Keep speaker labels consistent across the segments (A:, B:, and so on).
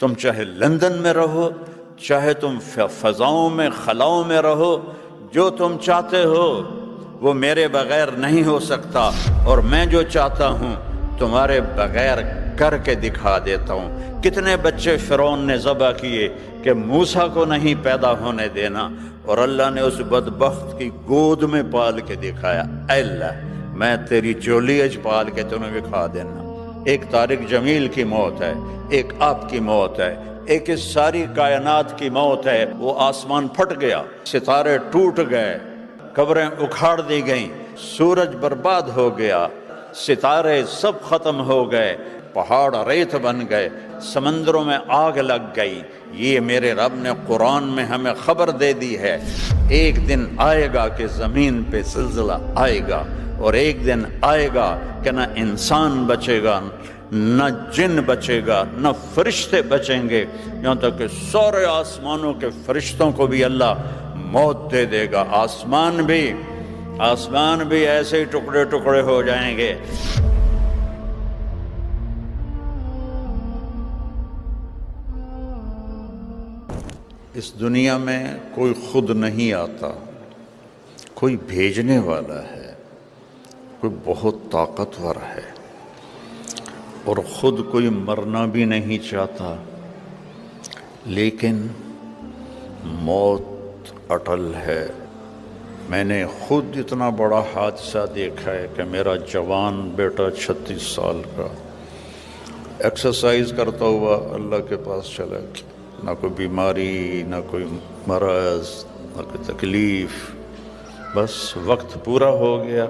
A: تم چاہے لندن میں رہو، چاہے تم فضاؤں میں خلاؤں میں رہو، جو تم چاہتے ہو وہ میرے بغیر نہیں ہو سکتا، اور میں جو چاہتا ہوں تمہارے بغیر کر کے دکھا دیتا ہوں۔ کتنے بچے فرعون نے ذبح کیے کہ موسیٰ کو نہیں پیدا ہونے دینا، اور اللہ نے اس بدبخت کی گود میں پال کے دکھایا۔ اے اللہ، میں تیری جولی اچ پال کے تمہیں دکھا دینا۔ ایک طارق جمیل کی موت ہے، ایک آپ کی موت ہے، ایک اس ساری کائنات کی موت ہے۔ وہ آسمان پھٹ گیا، ستارے ٹوٹ گئے، قبریں اکھاڑ دی گئیں، سورج برباد ہو گیا، ستارے سب ختم ہو گئے، پہاڑ ریت بن گئے، سمندروں میں آگ لگ گئی۔ یہ میرے رب نے قرآن میں ہمیں خبر دے دی ہے، ایک دن آئے گا کہ زمین پہ زلزلہ آئے گا، اور ایک دن آئے گا کہ نہ انسان بچے گا، نہ جن بچے گا، نہ فرشتے بچیں گے، یہاں تک کہ سارے آسمانوں کے فرشتوں کو بھی اللہ موت دے دے گا۔ آسمان بھی ایسے ہی ٹکڑے ٹکڑے ہو جائیں گے۔ اس دنیا میں کوئی خود نہیں آتا، کوئی بھیجنے والا ہے، کوئی بہت طاقتور ہے، اور خود کوئی مرنا بھی نہیں چاہتا، لیکن موت اٹل ہے۔ میں نے خود اتنا بڑا حادثہ دیکھا ہے کہ میرا جوان بیٹا 36 سال کا ایکسرسائز کرتا ہوا اللہ کے پاس چلا گیا، نہ کوئی بیماری، نہ کوئی مرض، نہ کوئی تکلیف، بس وقت پورا ہو گیا۔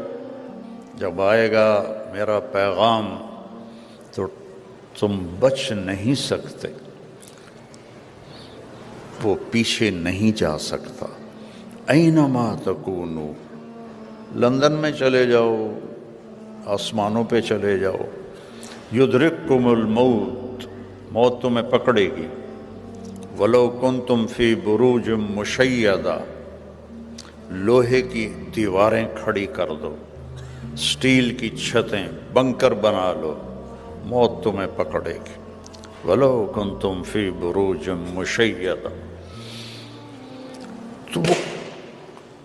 A: جب آئے گا میرا پیغام تو تم بچ نہیں سکتے، وہ پیچھے نہیں جا سکتا۔ اینما تکونو، لندن میں چلے جاؤ، آسمانوں پہ چلے جاؤ، یدرککم الموت، موت تمہیں پکڑے گی۔ ولو کنتم فی بروج مشیدہ، لوہے کی دیواریں کھڑی کر دو، سٹیل کی چھتیں، بنکر بنا لو، موت تمہیں پکڑے گی۔ ولو کنتم فی بروج مشیدہ،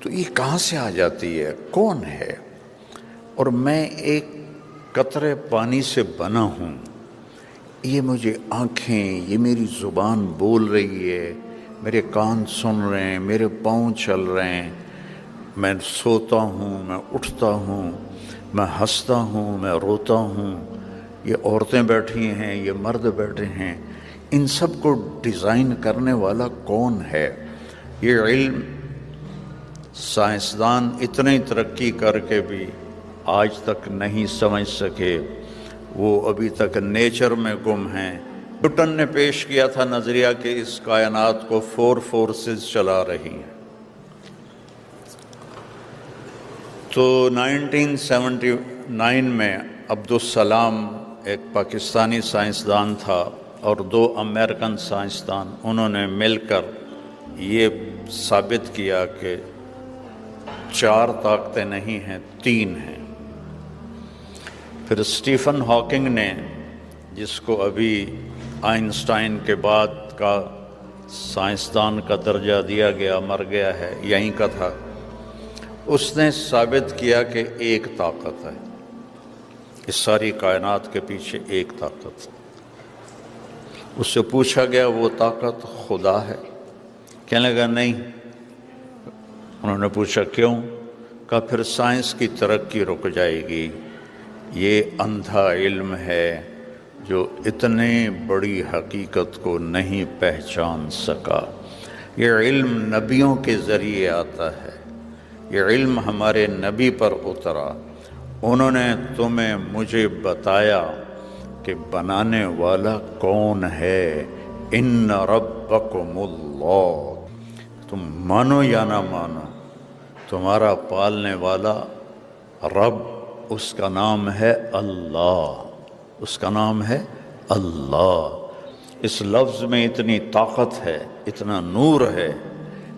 A: تو یہ کہاں سے آ جاتی ہے؟ کون ہے؟ اور میں ایک قطرے پانی سے بنا ہوں، یہ مجھے آنکھیں، یہ میری زبان بول رہی ہے، میرے کان سن رہے ہیں، میرے پاؤں چل رہے ہیں، میں سوتا ہوں، میں اٹھتا ہوں، میں ہنستا ہوں، میں روتا ہوں، یہ عورتیں بیٹھی ہیں، یہ مرد بیٹھے ہیں، ان سب کو ڈیزائن کرنے والا کون ہے؟ یہ علم سائنسدان اتنی ترقی کر کے بھی آج تک نہیں سمجھ سکے، وہ ابھی تک نیچر میں گم ہیں۔ نیوٹن نے پیش کیا تھا نظریہ کہ اس کائنات کو 4 فورسز چلا رہی ہیں، تو 1979 میں عبدالسلام ایک پاکستانی سائنسدان تھا اور 2 امریکن سائنسدان، انہوں نے مل کر یہ ثابت کیا کہ 4 طاقتیں نہیں ہیں، 3 ہیں۔ پھر اسٹیفن ہاکنگ نے، جس کو ابھی آئنسٹائن کے بعد کا سائنسدان کا درجہ دیا گیا، مر گیا ہے، یہیں کا تھا، اس نے ثابت کیا کہ ایک طاقت ہے، اس ساری کائنات کے پیچھے ایک طاقت۔ اس سے پوچھا گیا وہ طاقت خدا ہے؟ کہنے لگا نہیں۔ انہوں نے پوچھا کیوں؟ کہا پھر سائنس کی ترقی رک جائے گی، یہ اندھا علم ہے جو اتنے بڑی حقیقت کو نہیں پہچان سکا۔ یہ علم نبیوں کے ذریعے آتا ہے، یہ علم ہمارے نبی پر اترا، انہوں نے تمہیں مجھے بتایا کہ بنانے والا کون ہے۔ ان ربکم اللہ، تم مانو یا نہ مانو، تمہارا پالنے والا رب، اس کا نام ہے اللہ، اس کا نام ہے اللہ۔ اس لفظ میں اتنی طاقت ہے، اتنا نور ہے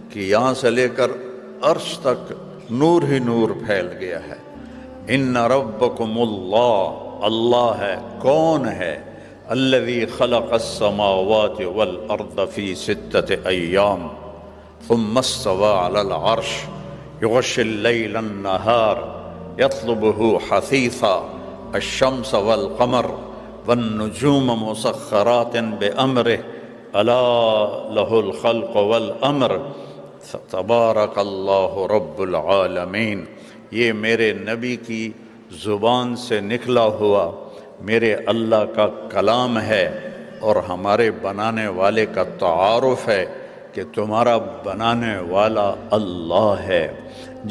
A: کہ یہاں سے لے کر عرش تک نور ہی نور پھیل گیا ہے۔ ان ربکم اللہ، اللہ ہے، کون ہے؟ الذی خلق السماوات والارض فی 6 ایام ثم استوى على العرش يغشي الليل النهار يطلبه حثيثا الشمس والقمر والنجوم مسخرات بأمره ألا له الخلق والأمر تبارک اللہ رب العالمین۔ یہ میرے نبی کی زبان سے نکلا ہوا میرے اللہ کا کلام ہے اور ہمارے بنانے والے کا تعارف ہے کہ تمہارا بنانے والا اللہ ہے،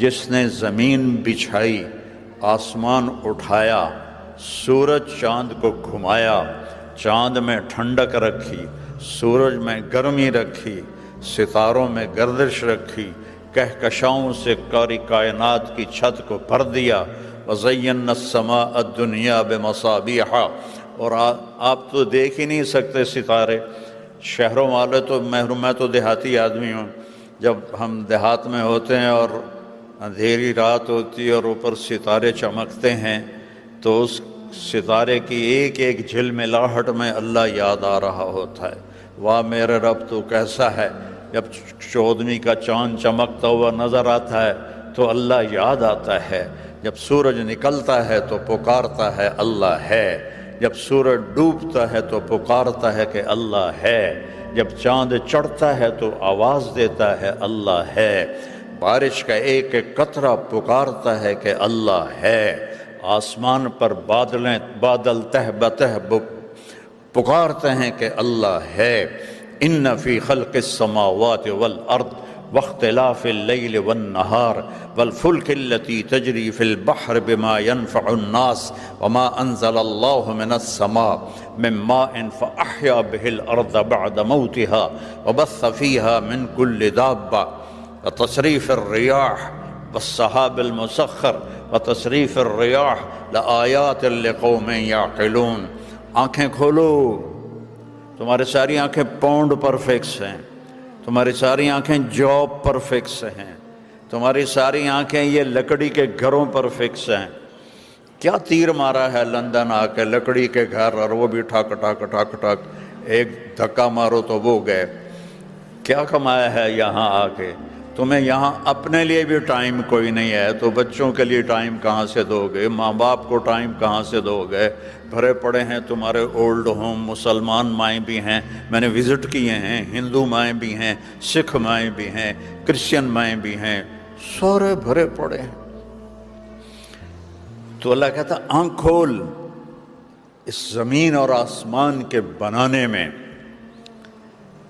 A: جس نے زمین بچھائی، آسمان اٹھایا، سورج چاند کو گھمایا، چاند میں ٹھنڈک رکھی، سورج میں گرمی رکھی، ستاروں میں گردش رکھی، کہکشاؤں سے کاری کائنات کی چھت کو بھر دیا۔ وَزَيَّنَّا السَّمَاءَ الدُّنْيَا بِمَصَابِيحَ، اور آپ تو دیکھ ہی نہیں سکتے ستارے، شہروں والے تو محروم، میں تو دیہاتی آدمی ہوں، جب ہم دیہات میں ہوتے ہیں اور اندھیری رات ہوتی ہے اور اوپر ستارے چمکتے ہیں تو اس ستارے کی ایک ایک جھلملاہٹ میں اللہ یاد آ رہا ہوتا ہے۔ واہ میرے رب تو کیسا ہے۔ جب 14ویں کا چاند چمکتا ہوا نظر آتا ہے تو اللہ یاد آتا ہے، جب سورج نکلتا ہے تو پکارتا ہے اللہ ہے، جب سورج ڈوبتا ہے تو پکارتا ہے کہ اللہ ہے، جب چاند چڑھتا ہے تو آواز دیتا ہے اللہ ہے، بارش کا ایک ایک قطرہ پکارتا ہے کہ اللہ ہے، آسمان پر بادل تہ بتہ پکارتے ہیں کہ اللہ ہے۔ ان فی خلق السماوات والارض واختلاف اللیل والنہار والفلک التي تجری فی البحر بما ينفع الناس وما انزل اللہ من السماء من ماء فاحیا به الارض بعد موتها وبث فیها من کل دابة وتصریف الریاح والسحاب المسخر وتصریف الریاح لآیات لقوم یعقلون۔ آنکھیں کھولو، تمہاری ساری آنکھیں پونڈ پر فکس ہیں، تمہاری ساری آنکھیں جاب پر فکس ہیں، تمہاری ساری آنکھیں یہ لکڑی کے گھروں پر فکس ہیں۔ کیا تیر مارا ہے لندن آ کے لکڑی کے گھر، اور وہ بھی ٹھک ٹھک ٹھک ٹھک، ایک دھکا مارو تو وہ گئے۔ کیا کمایا ہے یہاں آ کے؟ تمہیں یہاں اپنے لیے بھی ٹائم کوئی نہیں ہے تو بچوں کے لیے ٹائم کہاں سے دو گے؟ ماں باپ کو ٹائم کہاں سے دو گے؟ بھرے پڑے ہیں تمہارے اولڈ ہوم، مسلمان مائیں بھی ہیں، میں نے وزٹ کیے ہیں، ہندو مائیں بھی ہیں، سکھ مائیں بھی ہیں، کرسچن مائیں بھی ہیں، سارے بھرے پڑے ہیں۔ تو اللہ کہتا آنکھ کھول، اس زمین اور آسمان کے بنانے میں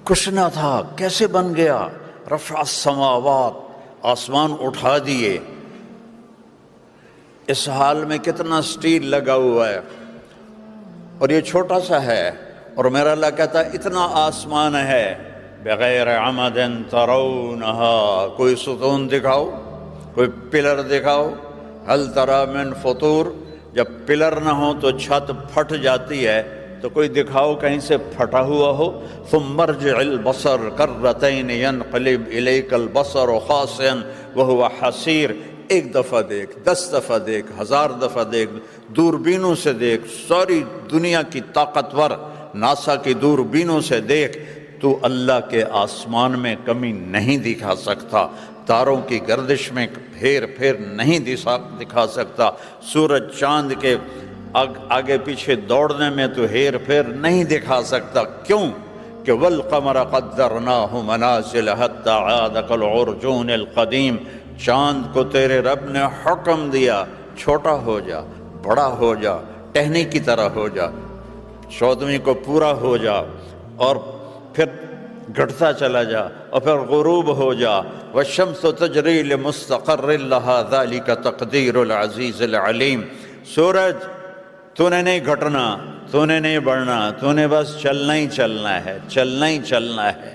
A: کچھ نہ تھا، کیسے بن گیا؟ رفع السماوات، آسمان اٹھا دیے، اس حال میں کتنا سٹیل لگا ہوا ہے اور یہ چھوٹا سا ہے، اور میرا اللہ کہتا ہے اتنا آسمان ہے بغیر عمد ترونہا، کوئی ستون دکھاؤ، کوئی پلر دکھاؤ، ہل تری من فطور، جب پلر نہ ہو تو چھت پھٹ جاتی ہے، تو کوئی دکھاؤ کہیں سے پھٹا ہوا ہو۔ ثم ارجع البصر کرتین ینقلب الیک البصر خاسئا وهو حسیر، ایک دفعہ دیکھ، 10 دفعہ دیکھ، 1000 دفعہ دیکھ، دوربینوں سے دیکھ، ساری دنیا کی طاقتور ناسا کی دوربینوں سے دیکھ، تو اللہ کے آسمان میں کمی نہیں دکھا سکتا، تاروں کی گردش میں پھیر پھیر نہیں دکھا سکتا، سورج چاند کے آگے پیچھے دوڑنے میں تو ہیر پھیر نہیں دکھا سکتا۔ کیوں کہ والقمر قدرناہ منازل حتی عاد کالعرجون القدیم، چاند کو تیرے رب نے حکم دیا چھوٹا ہو جا، بڑا ہو جا، ٹہنی کی طرح ہو جا، 14ویں کو پورا ہو جا، اور پھر گھٹتا چلا جا، اور پھر غروب ہو جا۔ والشمس تجری لمستقر لها ذلك تقدیر العزیز العلیم۔ سورج تو نے نہیں گھٹنا، تو نے نہیں بڑھنا، تو نے بس چلنا ہی چلنا ہے، چلنا ہی چلنا ہے۔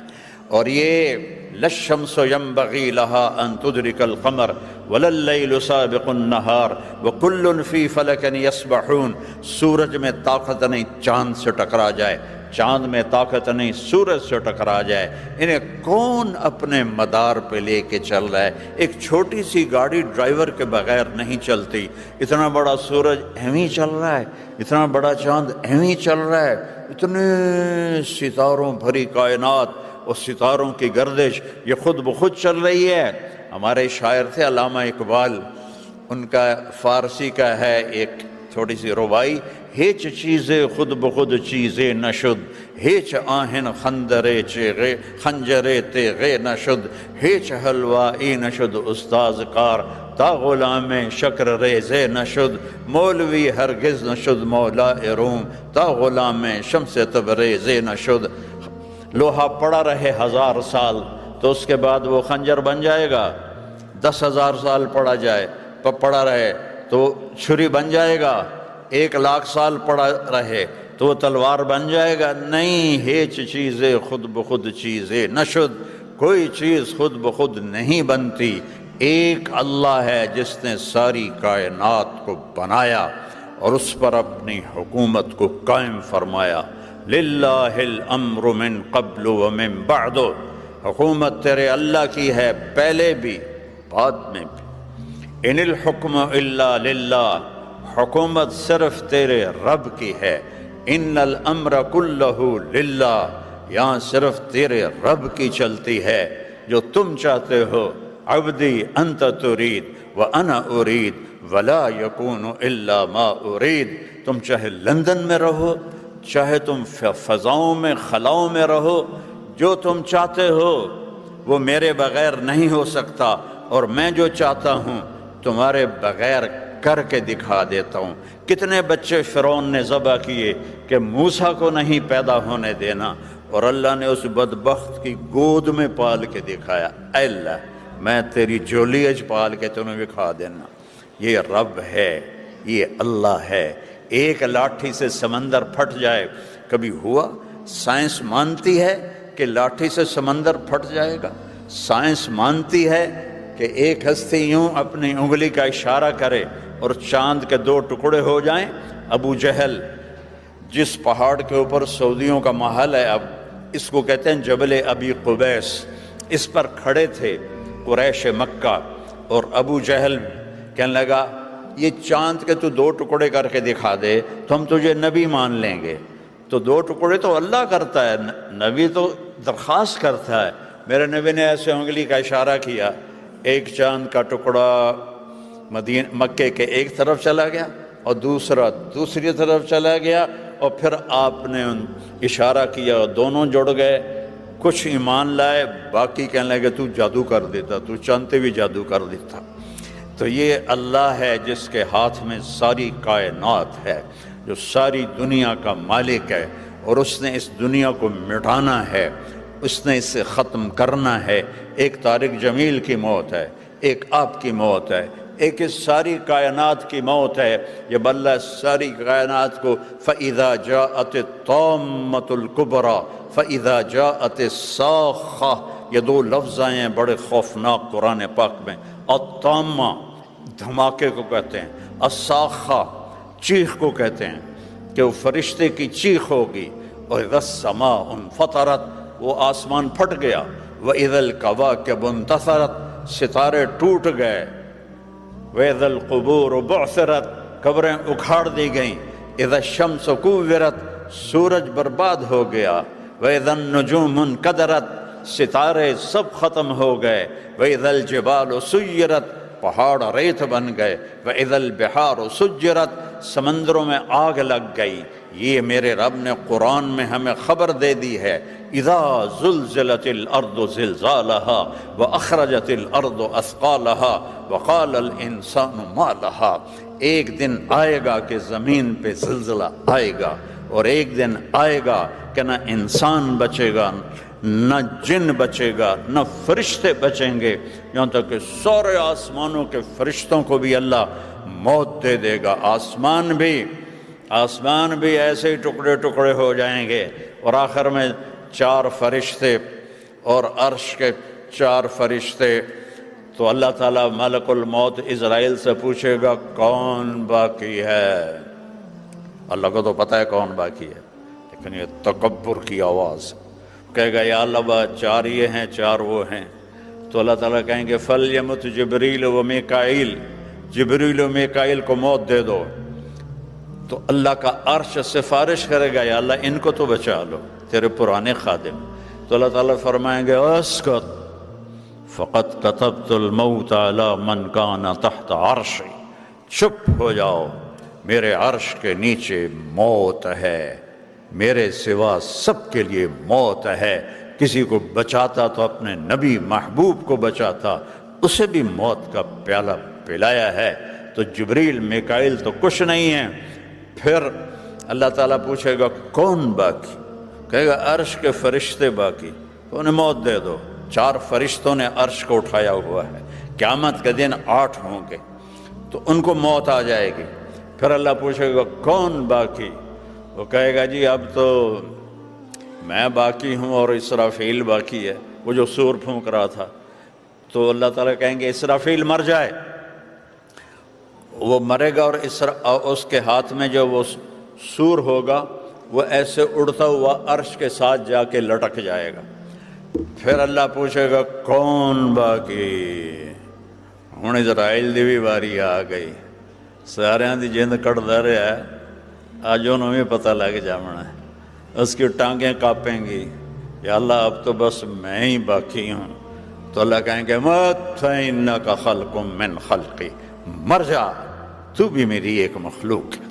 A: اور یہ للشمس ينبغي لها ان تدرك القمر ولا الليل سابق النهار وكل في فلك يسبحون، سورج میں طاقت نہیں چاند سے ٹکرا جائے، چاند میں طاقت نہیں سورج سے ٹکرا جائے، انہیں کون اپنے مدار پہ لے کے چل رہا ہے؟ ایک چھوٹی سی گاڑی ڈرائیور کے بغیر نہیں چلتی، اتنا بڑا سورج ایویں چل رہا ہے، اتنا بڑا چاند ایویں چل رہا ہے، اتنے ستاروں بھری کائنات اور ستاروں کی گردش یہ خود بخود چل رہی ہے۔ ہمارے شاعر تھے علامہ اقبال، ان کا فارسی کا ہے ایک چھوٹی سی ربائی، ہیچ چیزیں خود بخود چیزیں نشد، ہیچ آہن خندرے چیغے خنجرے تیغے نشد، ہیچ حلوائی نشد استاذ کار تا غلام شکر ریزے نشد، مولوی ہرگز نشد مولا روم تا غلام شمس تبریزے نشد۔ لوہا پڑا رہے 1000 سال تو اس کے بعد وہ خنجر بن جائے گا، 10,000 سال پڑا رہے تو چھری بن جائے گا، 1,00,000 سال پڑا رہے تو وہ تلوار بن جائے گا؟ نہیں، ہیچ چیزیں خود بخود چیزیں نشد، کوئی چیز خود بخود نہیں بنتی، ایک اللہ ہے جس نے ساری کائنات کو بنایا اور اس پر اپنی حکومت کو قائم فرمایا۔ للہ الامر من قبل ومن بعد، حکومت تیرے اللہ کی ہے پہلے بھی بعد میں بھی۔ ان الحکم الا للہ، حکومت صرف تیرے رب کی ہے۔ ان الامر کلہ للہ، یہاں صرف تیرے رب کی چلتی ہے، جو تم چاہتے ہو۔ عبدی انت ترید وانا ارید ولا یکون الا ما ارید، تم چاہے لندن میں رہو، چاہے تم فضاؤں میں خلاؤں میں رہو، جو تم چاہتے ہو وہ میرے بغیر نہیں ہو سکتا، اور میں جو چاہتا ہوں تمہارے بغیر کر کے دکھا دیتا ہوں۔ کتنے بچے فرعون نے ذبح کیے کہ موسیٰ کو نہیں پیدا ہونے دینا، اور اللہ نے اس بدبخت کی گود میں پال کے دکھایا، اے اللہ میں تیری جولی اج پال کے تمہیں دکھا دینا۔ یہ رب ہے، یہ اللہ ہے۔ ایک لاٹھی سے سمندر پھٹ جائے، کبھی ہوا؟ سائنس مانتی ہے کہ لاٹھی سے سمندر پھٹ جائے گا؟ سائنس مانتی ہے کہ ایک ہستی یوں اپنی انگلی کا اشارہ کرے اور چاند کے 2 ٹکڑے ہو جائیں؟ ابو جہل جس پہاڑ کے اوپر سعودیوں کا محل ہے، اب اس کو کہتے ہیں جبل ابی قبیس، اس پر کھڑے تھے قریش مکہ، اور ابو جہل کہنے لگا یہ چاند کے تو 2 ٹکڑے کر کے دکھا دے تو ہم تجھے نبی مان لیں گے۔ تو 2 ٹکڑے تو اللہ کرتا ہے، نبی تو درخواست کرتا ہے۔ میرے نبی نے ایسے انگلی کا اشارہ کیا، ایک چاند کا ٹکڑا مکے کے ایک طرف چلا گیا اور دوسرا دوسری طرف چلا گیا، اور پھر آپ نے اشارہ کیا اور دونوں جڑ گئے۔ کچھ ایمان لائے، باقی کہنے لگے تو جادو کر دیتا، تو چاندتے بھی جادو کر دیتا۔ تو یہ اللہ ہے جس کے ہاتھ میں ساری کائنات ہے، جو ساری دنیا کا مالک ہے، اور اس نے اس دنیا کو مٹانا ہے، اس نے اسے ختم کرنا ہے۔ ایک طارق جمیل کی موت ہے، ایک آپ کی موت ہے، ایک اس ساری کائنات کی موت ہے۔ جب اللہ ساری کائنات کو فَإِذَا جَاءَتِ الطَّامَّةُ الْكُبْرَى فَإِذَا جَاءَتِ الصَّاخَّةُ، یہ 2 لفظ آئے ہیں بڑے خوفناک قرآن پاک میں۔ الطامہ دھماکے کو کہتے ہیں، الصاخہ چیخ کو کہتے ہیں، کہ وہ فرشتے کی چیخ ہوگی۔ وَإِذَا السَّمَاءُ انفطرت، وہ آسمان پھٹ گیا۔ وَإِذَا الْكَوَاكِبُ انتثرت، ستارے ٹوٹ گئے۔ وَإِذَا الْقُبُورُ بُعْثِرَتْ، قبریں اکھاڑ دی گئیں۔ اِذَا الشَّمْسُ كُوِّرَتْ، سورج برباد ہو گیا۔ وَإِذَا النُّجُومُ انْكَدَرَتْ، ستارے سب ختم ہو گئے۔ وَإِذَا الْجِبَالُ سُيِّرَتْ، پہاڑ ریت بن گئے۔ وَإِذَا الْبِحَارُ سُجِّرَتْ، سمندروں میں آگ لگ گئی۔ یہ میرے رب نے قرآن میں ہمیں خبر دے دی ہے۔ اِذَا زُلْزِلَتِ الْأَرْضُ زِلْزَالَهَا وَأَخْرَجَتِ الْأَرْضُ أَثْقَالَهَا وَقَالَ الْإِنسَانُ مَا لَهَا، ایک دن آئے گا کہ زمین پہ زلزلہ آئے گا، اور ایک دن آئے گا کہ نہ انسان بچے گا، نہ جن بچے گا، نہ فرشتے بچیں گے، یہاں تک کہ سارے آسمانوں کے فرشتوں کو بھی اللہ موت دے دے گا۔ آسمان بھی ایسے ہی ٹکڑے ٹکڑے ہو جائیں گے، اور آخر میں 4 فرشتے اور عرش کے 4 فرشتے، تو اللہ تعالیٰ ملک الموت عزرائیل سے پوچھے گا کون باقی ہے؟ اللہ کو تو پتہ ہے کون باقی ہے، لیکن یہ تکبر کی آواز کہے گا یا اللہ 4 یہ ہیں 4 وہ ہیں، تو اللہ تعالیٰ کہیں گے فَلْيَمُتْ جِبْرِيلُ وَمِيكَائِيل، جبریل و میکائیل کو موت دے دو۔ تو اللہ کا عرش سفارش کرے گا یا اللہ ان کو تو بچا لو، تیرے پرانے خادم۔ تو اللہ تعالیٰ فرمائیں گے اسکت فقط كتبت الموت على من كان تحت عرشی، چپ ہو جاؤ، میرے عرش کے نیچے موت ہے، میرے سوا سب کے لیے موت ہے۔ کسی کو بچاتا تو اپنے نبی محبوب کو بچاتا، اسے بھی موت کا پیالہ پلایا ہے۔ تو جبریل میکائیل تو کچھ نہیں ہیں۔ پھر اللہ تعالیٰ پوچھے گا کون باقی؟ کہے گا عرش کے فرشتے باقی، تو انہیں موت دے دو۔ 4 فرشتوں نے عرش کو اٹھایا ہوا ہے، قیامت کے دن 8 ہوں گے، تو ان کو موت آ جائے گی۔ پھر اللہ پوچھے گا کون باقی؟ وہ کہے گا جی اب تو میں باقی ہوں اور اسرافیل باقی ہے، وہ جو سور پھونک رہا تھا۔ تو اللہ تعالیٰ کہیں گے اسرافیل مر جائے، وہ مرے گا، اور اس کے ہاتھ میں جو وہ سور ہوگا وہ ایسے اڑتا ہوا عرش کے ساتھ جا کے لٹک جائے گا۔ پھر اللہ پوچھے گا کون باقی؟ ہن اسرائیل دی بھی باری آ گئی، سارے دی جند کٹدا رہا ہے، آج انہوں بھی پتہ لگ جانا ہے، اس کی ٹانگیں کانپیں گی، یا اللہ اب تو بس میں ہی باقی ہوں۔ تو اللہ کہیں گے مت فإنک خلق من خلقی، مر جا، تو بھی میری ایک مخلوق ہے۔